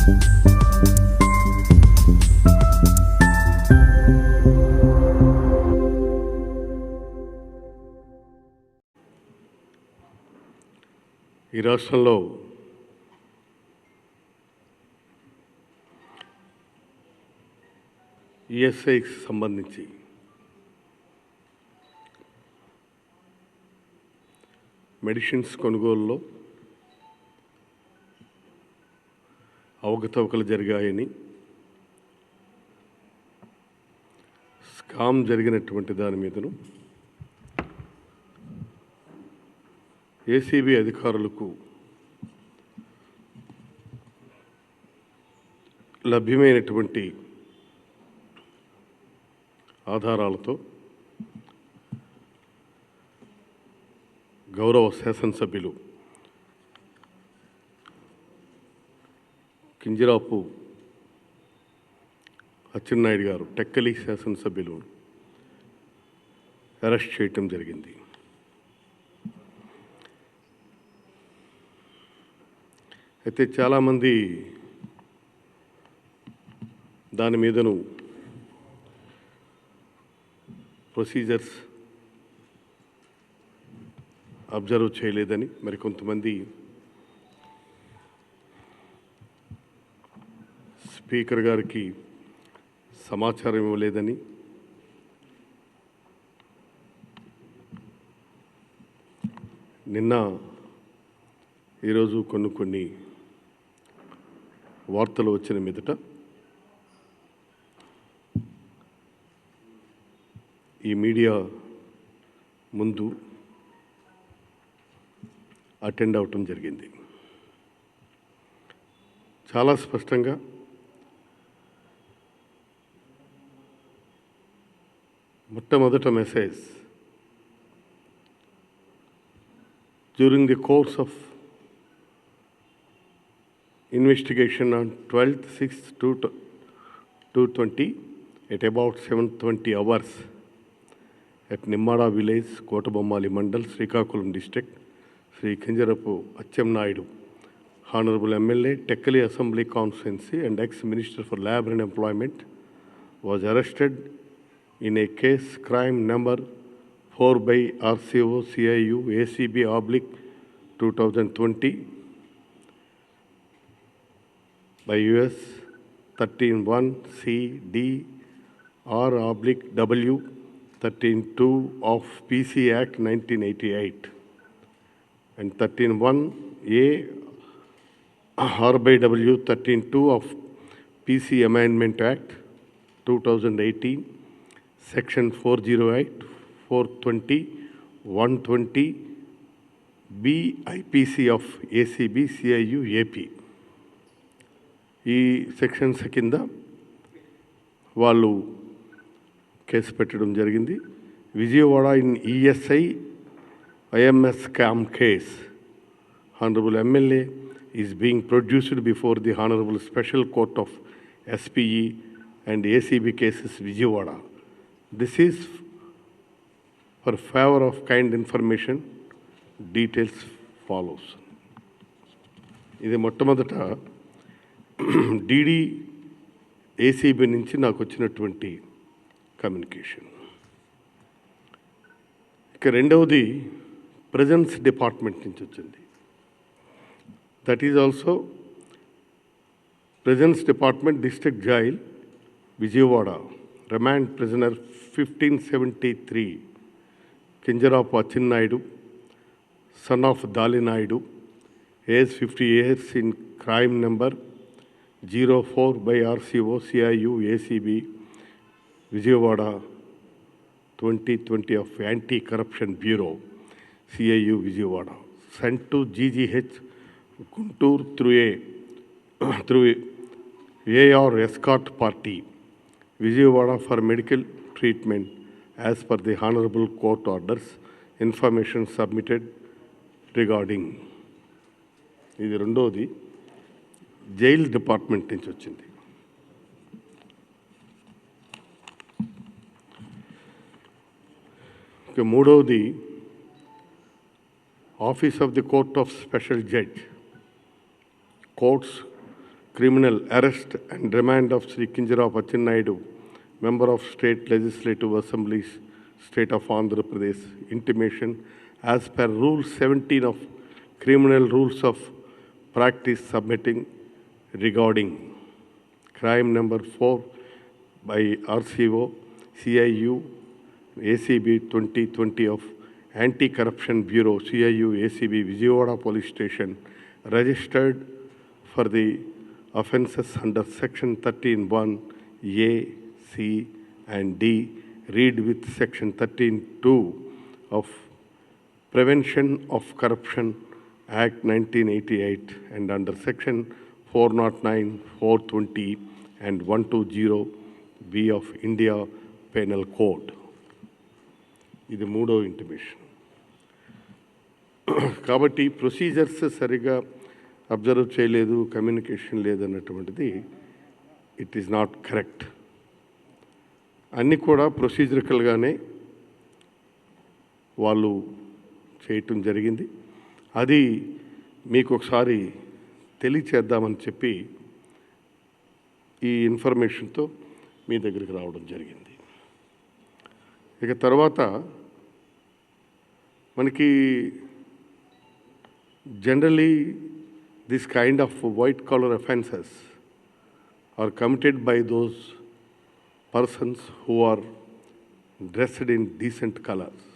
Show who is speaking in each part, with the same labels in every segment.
Speaker 1: ఈ రాష్ట్రంలో ఈఎస్ఐకి సంబంధించి మెడిసిన్స్ కొనుగోలులో అవకతవకలు జరిగాయని, స్కామ్ జరిగినటువంటి దాని మీదను ఏసీబీ అధికారులకు లభ్యమైనటువంటి ఆధారాలతో గౌరవ శాసనసభ్యులు కింజరాపు అచ్చెన్నాయుడు గారు, టెక్కలి శాసనసభ్యులు అరెస్ట్ చేయటం జరిగింది. అయితే చాలామంది దాని మీదను ప్రొసీజర్స్ అబ్జర్వ్ చేయలేదని, మరికొంతమంది స్పీకర్ గారికి సమాచారం ఇవ్వలేదని, నిన్న ఈరోజు కొన్ని వార్తలు వచ్చిన మీదట ఈ మీడియా ముందు అటెండ్ అవటం జరిగింది. చాలా స్పష్టంగా మొట్టమొదట message, during the course of investigation on 12/6/2020 at about 7:20 hours at Nimmada village, Kotabommali Mandal, Srikakulam district, Sri Kinjarapu Acchennaidu, Honorable MLA, Tekkali Assembly Constituency and ex-Minister for Labour and Employment, was arrested in a case crime number 4 by RCO CIU ACB/2020 by US 13(1) C D R/W 13(2) of PC Act 1988 and 13(1) A R/W 13(2) of PC Amendment Act 2018, Section 408, 420, 120 B IPC of ACB CIU AP. ఈ sections కింద వాళ్ళు case పెట్టడం జరిగింది. Vijayawada in ESI IMS scam case. Honorable MLA is being produced before the Honorable Special Court of SPE and ACB cases Vijayawada. This is for favor of kind information. Details follows. ఇది మొట్టమొదట DD ACB నుంచి నాకు వచ్చినటువంటి communication. ఇక రెండవది presence department నుంచి వచ్చింది. That is also presence department, district jail Vijayawada, remand prisoner 1573 Kinjarapu Atchannaidu, son of Dalinaidu, age 50 years, in crime number 04 by RCO CIU ACB Vijayawada 2020 of Anti-Corruption Bureau CIU Vijayawada, sent to GGH Guntur through AR escort party Vijayawada for medical treatment as per the Honorable Court orders. Information submitted regarding. ఇది రెండోది jail department నుంచి వచ్చింది. ఇక మూడవది office of the court of special judge, courts criminal arrest and remand of Sri Kinjarapu Acchennaidu, Member of State Legislative Assembly, State of Andhra Pradesh, intimation as per Rule 17 of Criminal Rules of Practice submitting regarding crime number 4 by RCO CIU ACB 2020 of Anti-Corruption Bureau CIU ACB Vijayawada Police Station registered for the offences under Section 13(1)(a), C and D, read with Section 13(2) of Prevention of Corruption Act 1988 and under Section 409, 420 and 120B of India Penal Code. ఇది మూడో intimation. కాబట్టి procedures సరిగా observe చేయలేదు, communication లేదన్నటువంటిది it is not correct. అన్నీ కూడా ప్రొసీజరికల్గానే వాళ్ళు చేయటం జరిగింది. అది మీకు ఒకసారి తెలియచేద్దామని చెప్పి ఈ ఇన్ఫర్మేషన్తో మీ దగ్గరికి రావడం జరిగింది. ఇక తర్వాత మనకి generally this kind of white collar offences are committed by those persons who are dressed in decent colours.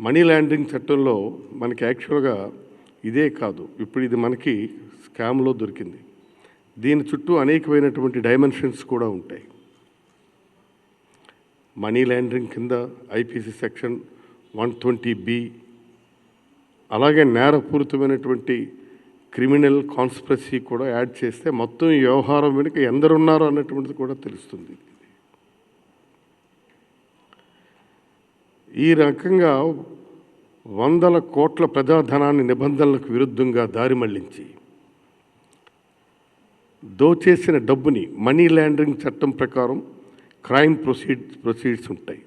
Speaker 1: Money laundering చట్టంలో మనకి యాక్చువల్గా ఇదే కాదు, ఇప్పుడు ఇది మనకి స్కామ్లో దొరికింది. దీని చుట్టూ అనేకమైనటువంటి డైమెన్షన్స్ కూడా ఉంటాయి. మనీ లాండరింగ్ కింద ఐపీసీ సెక్షన్ 120B, అలాగే నేరపూరితమైనటువంటి క్రిమినల్ కాన్స్పిరసీ కూడా యాడ్ చేస్తే మొత్తం ఈ వ్యవహారం వెనుక ఎందరున్నారో అన్నటువంటిది కూడా తెలుస్తుంది. ఈ రకంగా వందల కోట్ల ప్రజాధనాన్ని నిబంధనలకు విరుద్ధంగా దారి మళ్లించి దోచేసిన డబ్బుని మనీ లాండరింగ్ చట్టం ప్రకారం క్రైమ్ ప్రొసీడ్స్ ఉంటాయి.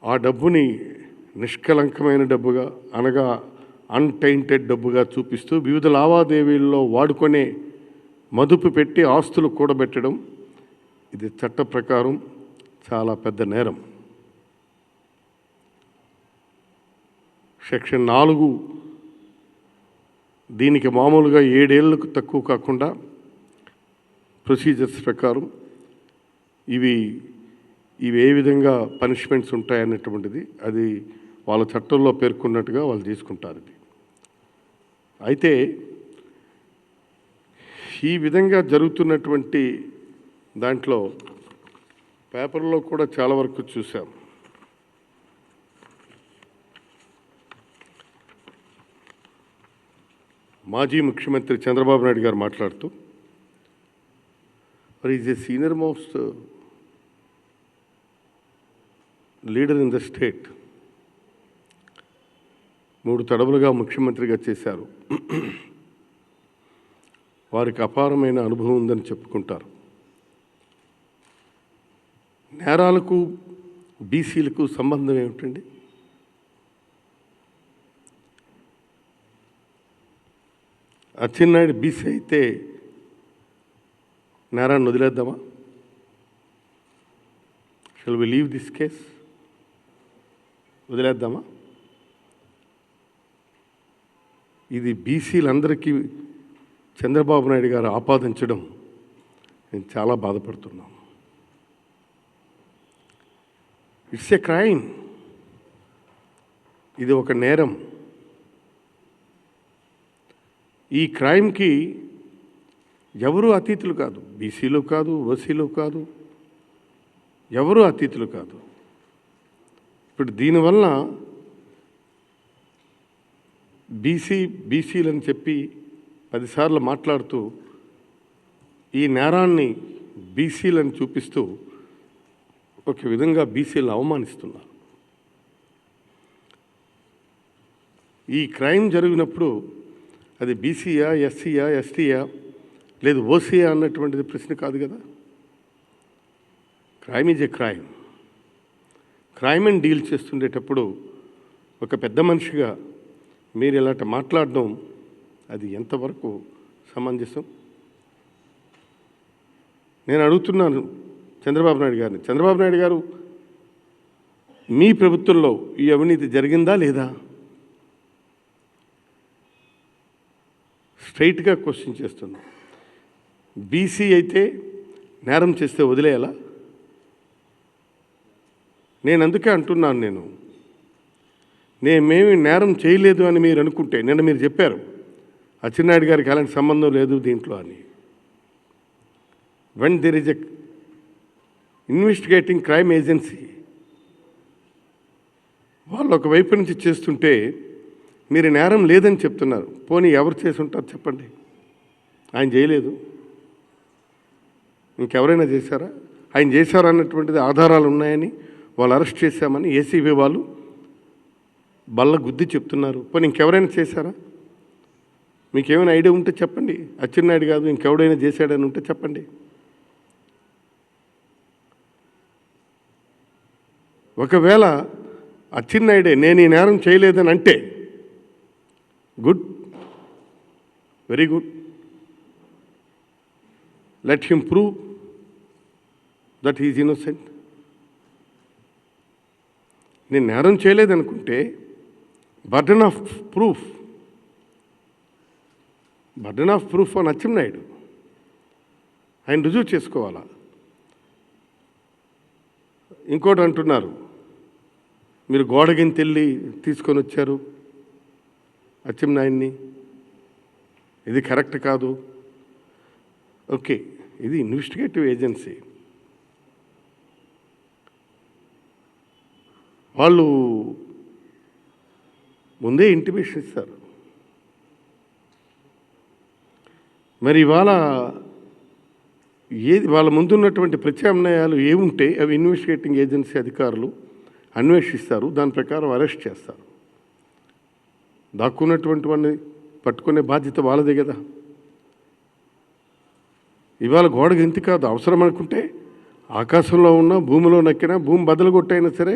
Speaker 1: ఆ డబ్బుని నిష్కలంకమైన డబ్బుగా అనగా అన్టైంటెడ్ డబ్బుగా చూపిస్తూ వివిధ లావాదేవీల్లో వాడుకొనే మదుపు పెట్టి ఆస్తులు కూడబెట్టడం ఇది చట్ట ప్రకారం చాలా పెద్ద నేరం. సెక్షన్ 4 దీనికి మామూలుగా 7 ఏళ్లకు తక్కువ కాకుండా ప్రొసీజర్స్ ప్రకారం ఇవి ఏ విధంగా పనిష్మెంట్స్ ఉంటాయన్నటువంటిది అది వాళ్ళ చట్టంలో పేర్కొన్నట్టుగా వాళ్ళు తీసుకుంటారు. ఇది అయితే ఈ విధంగా జరుగుతున్నటువంటి దాంట్లో పేపర్లో కూడా చాలా వరకు చూసాం. మాజీ ముఖ్యమంత్రి చంద్రబాబు నాయుడు గారు మాట్లాడుతూ మరి is a senior most leader in the state, 3 తడవులుగా ముఖ్యమంత్రిగా చేశారు, వారికి అపారమైన అనుభవం ఉందని చెప్పుకుంటారు. నేరాలకు బీసీలకు సంబంధం ఏమిటండి? అచ్చెన్నాయుడు బీసీ అయితే నేరాన్ని వదిలేద్దామా? Shall we leave this case? వదిలేద్దామా? ఇది బీసీలందరికీ చంద్రబాబు నాయుడు గారు ఆపాదించడం నేను చాలా బాధపడుతున్నాను. It's a crime. ఇది ఒక నేరం. ఈ క్రైమ్కి ఎవరు అతీతులు కాదు, బీసీలు కాదు, ఓసీలు కాదు, ఎవరు అతీతులు కాదు. ఇప్పుడు దీనివల్ల బీసీలని చెప్పి 10 సార్లు మాట్లాడుతూ ఈ నేరాన్ని బీసీలను చూపిస్తూ ఒక విధంగా బీసీలను అవమానిస్తున్నారు. ఈ క్రైమ్ జరిగినప్పుడు అది బీసీయా, ఎస్సీయా, ఎస్టీయా లేదు ఓసీయా అన్నటువంటిది ప్రశ్న కాదు కదా. Crime is a crime. Crime అని డీల్ చేస్తుండేటప్పుడు ఒక పెద్ద మనిషిగా మీరు ఇలాంటి మాట్లాడడం అది ఎంతవరకు సమంజసం? నేను అడుగుతున్నాను చంద్రబాబు నాయుడు గారిని. చంద్రబాబు నాయుడు గారు, మీ ప్రభుత్వంలో ఈ అవినీతి జరిగిందా లేదా? స్ట్రైట్గా క్వశ్చన్ చేస్తున్నా. బీసీ అయితే నేరం చేస్తే వదిలేయాలా? నేను అందుకే అంటున్నాను, మేమేమి నేరం చేయలేదు అని మీరు అనుకుంటే, నిన్న మీరు చెప్పారు అచ్చెన్నాయుడు గారికి అలాంటి సంబంధం లేదు దీంట్లో అని. When there is a investigating crime agency, వాళ్ళు ఒకవైపు నుంచి చేస్తుంటే మీరు నేరం లేదని చెప్తున్నారు. పోనీ ఎవరు చేసి ఉంటారు చెప్పండి? ఆయన చేయలేదు, ఇంకెవరైనా చేశారా? ఆయన చేశారు అన్నటువంటిది ఆధారాలు ఉన్నాయని వాళ్ళు అరెస్ట్ చేశామని ఏసీబీ వాళ్ళు బల్ల గుద్ది చెప్తున్నారు. పోనీ ఇంకెవరైనా చేశారా? మీకేమైనా ఐడియా ఉంటే చెప్పండి. అచ్చెన్నాయుడు కాదు ఇంకెవడైనా చేశాడని ఉంటే చెప్పండి. ఒకవేళ అచ్చెన్నాయుడే నేను ఈ నేరం చేయలేదని అంటే good, very good. Let him prove that he's innocent. నేను నేరం చేయలేదనుకుంటే burden of proof on Atchannaidu. ఆయన రుజువు చేసుకోవాలా? ఇంకోటి అంటున్నారు, మీరు గోడగింతెళ్ళి తీసుకొని వచ్చారు అచ్చెన్నాయుడిని, ఇది కరెక్ట్ కాదు. ఓకే, ఇది ఇన్వెస్టిగేటివ్ ఏజెన్సీ, వాళ్ళు ముందే ఇంటిమేషన్ ఇస్తారు. మరి ఇవాళ వాళ్ళ ముందున్నటువంటి ప్రత్యామ్నాయాలు ఏముంటే అవి ఇన్వెస్టిగేటింగ్ ఏజెన్సీ అధికారులు అన్వేషిస్తారు, దాని ప్రకారం అరెస్ట్ చేస్తారు. దాక్కున్నటువంటి వాడిని పట్టుకునే బాధ్యత వాళ్ళదే కదా. ఇవాళ గోడకి ఎంత కాదు, అవసరం అనుకుంటే ఆకాశంలో ఉన్న భూమిలో నక్కినా భూమి బదులు కొట్టైనా సరే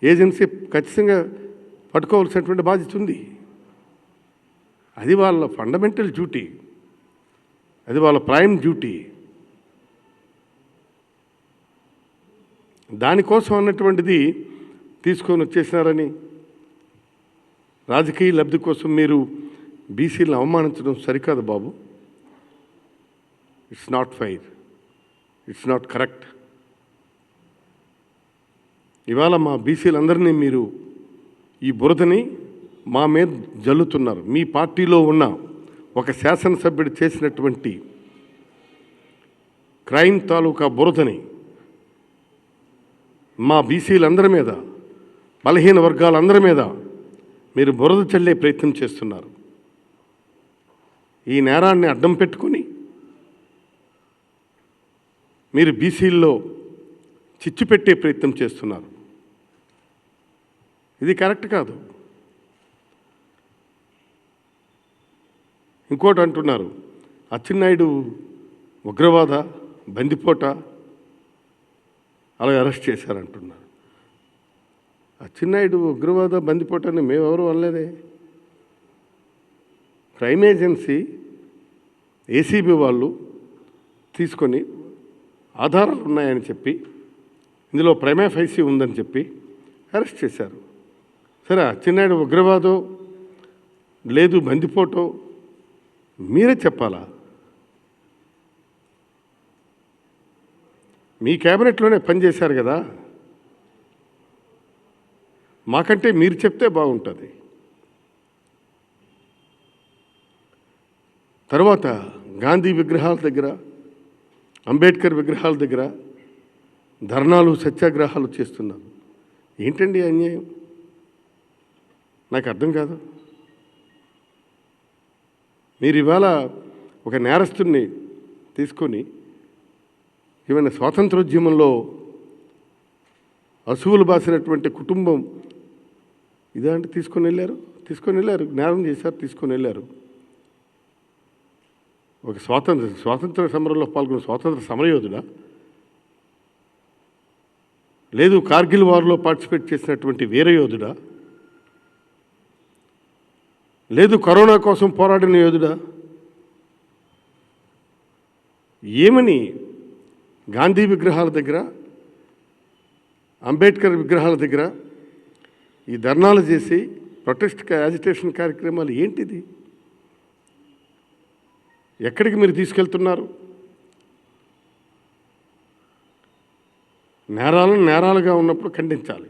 Speaker 1: ఏజెన్సీ ఖచ్చితంగా పట్టుకోవాల్సినటువంటి బాధ్యత ఉంది. అది వాళ్ళ ఫండమెంటల్ డ్యూటీ, అది వాళ్ళ ప్రైమ్ డ్యూటీ. దానికోసం అన్నటువంటిది తీసుకొని వచ్చేసినారని రాజకీయ లబ్ధి కోసం మీరు బీసీలను అవమానించడం సరికాదు బాబు. It's not fair, it's not correct. ఇవాళ మా బీసీలందరినీ మీరు ఈ బురదని మా మీద జల్లుతున్నారు. మీ పార్టీలో ఉన్న ఒక శాసనసభ్యుడు చేసినటువంటి క్రైమ్ తాలూకా బురదని మా బీసీలందరి మీద, బలహీన వర్గాలందరి మీద మీరు బురద చల్లే ప్రయత్నం చేస్తున్నారు. ఈ నేరాన్ని అడ్డం పెట్టుకొని మీరు బీసీల్లో చిచ్చు పెట్టే ప్రయత్నం చేస్తున్నారు. ఇది కరెక్ట్ కాదు. ఇంకోటి అంటున్నారు, అచ్చెన్నాయుడు ఉగ్రవాద బందిపోట అలాగే అరెస్ట్ చేశారంటున్నారు. అచ్చెన్నాయుడు ఉగ్రవాద బందిపోటని మేమెవరూ అనలేదే. క్రైమ్ ఏజెన్సీ ఏసీబీ వాళ్ళు తీసుకొని ఆధారాలు ఉన్నాయని చెప్పి, ఇందులో ప్రైమా ఫైసీ ఉందని చెప్పి అరెస్ట్ చేశారు. సరే, అచ్చెన్నాయుడు ఉగ్రవాదో లేదు బందిపోటో మీరే చెప్పాలా? మీ క్యాబినెట్లోనే పనిచేశారు కదా, మాకంటే మీరు చెప్తే బాగుంటుంది. తర్వాత గాంధీ విగ్రహాల దగ్గర, అంబేద్కర్ విగ్రహాల దగ్గర ధర్నాలు సత్యాగ్రహాలు చేస్తున్నారు. ఏంటండి అన్యాయం? నాకు అర్థం కాదు. మీరు ఇవాళ ఒక నేరస్తుడిని తీసుకొని ఏమైనా స్వాతంత్రోద్యమంలో అసువులు బాసినటువంటి కుటుంబం ఇదంటే తీసుకొని వెళ్ళారు, నేరం చేశారు, తీసుకొని వెళ్ళారు. ఒక స్వాతంత్ర సమరంలో పాల్గొన్న స్వాతంత్ర సమరయోధుడా, లేదు కార్గిల్ వార్లో పార్టిసిపేట్ చేసినటువంటి వీరయోధుడా, లేదు కరోనా కోసం పోరాడిన యోధుడా? ఏమని గాంధీ విగ్రహాల దగ్గర, అంబేద్కర్ విగ్రహాల దగ్గర ఈ ధర్నాలు చేసి ప్రొటెస్ట్ యాజిటేషన్ కార్యక్రమాలు ఏంటిది? ఎక్కడికి మీరు తీసుకెళ్తున్నారు? నేరాలను నేరాలుగా ఉన్నప్పుడు ఖండించాలి.